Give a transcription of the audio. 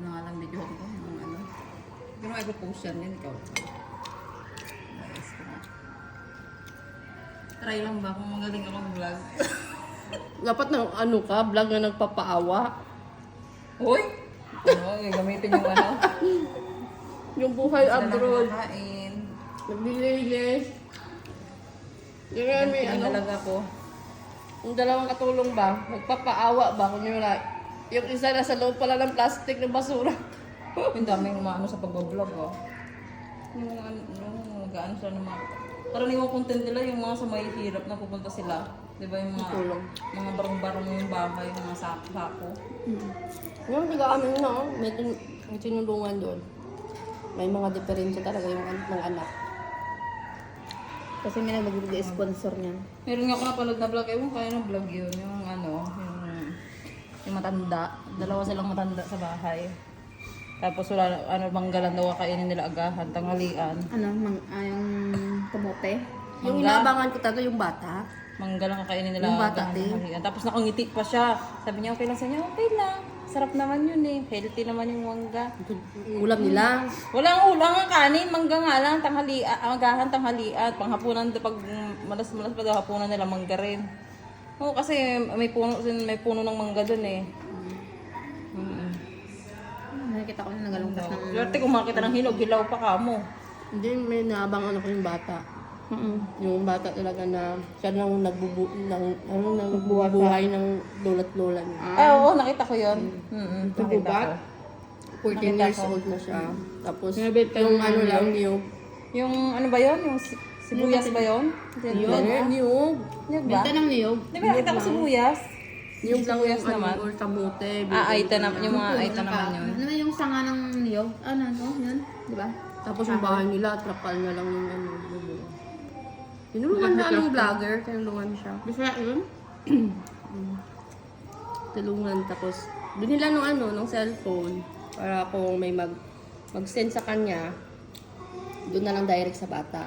na nga lang video ko ng ano. Pero may post yan din, ikaw. Guys, try lang ba kung magaling ako mag-vlog? Dapat na ano ka, vlog na nagpapaawa. Uy! Ano, gamitin yung ano? Yung buhay abroad. Nakain. Naglilinis. Yung may ano, talaga ko. yung dalawang katulong ba, nagpapaawa ba? Kunyari, yung isa nasa loob pala ng plastic ng basura. Yung daming maano sa pag-vlog, oh. Yung gaano sila ng mga... Karaniwang content nila yung mga sa may hirap na pupunta sila. Di ba yung mga barong-barong yung bahay, yung mga sako-sako. Yung tiga kami na, oh, may tinulungan doon. May mga diferensya talaga yung mga anak. Kasi may nag-sponsor niya. Meron nga ako napanood na vlog, ewan kaya na vlog yun, yung ano, yung matanda. Dalawa silang matanda sa bahay. Tapos wala, ano, manggalan daw kainin nila agahan, tanghalian. Ano, yung kamote? Yung inaabangan ko talaga yung bata. Manggalan kakainin nila Yung bata agahan, din. tanghalian. Tapos nakangiti pa siya. Sabi niya, okay lang sa niya, okay lang. Sarap naman yun eh. Healthy naman yung mangga. Ulam nila. Walang ulang ang kanin, mangga nga lang, tanghalian, agahan, tanghalian. Panghapunan, pag malas-malas pa daw hapunan nila, mangga rin. Oo, kasi may puno ng mangga dun eh. Nakikita ko na nagalungkas ng... Swerte kung makita ng hinog, hilaw pa ka mo. Hindi, may naabangan ako yung bata. Yung bata talaga na siya nang nagbubuhay ng lola't-lola niya. Ah, oo, nakita ko yun. Nakita ko. 14 years old na siya. Tapos Nabenta yung ng ano lang, yung Yung ano ba yun? Yung sibuyas ba yun? niyog. Niyog ba? Benta ng niyog. Di ba nakita ko sibuyas? Niyog lang Sibuyas yung naman. ano, or kamote. Ah, aita naman. Yung mga aita naman yun. Ano yung sanga ng niyog? Ano, yun? Di ba? Tapos yung bahay nila, trapal na lang yung ano. Tinulungan na anong vlogger, tinulungan siya. Bisaya yun? Tulungan, tapos binila nung ano, nung cellphone, para kung may mag-send sa kanya, doon na lang direct sa bata.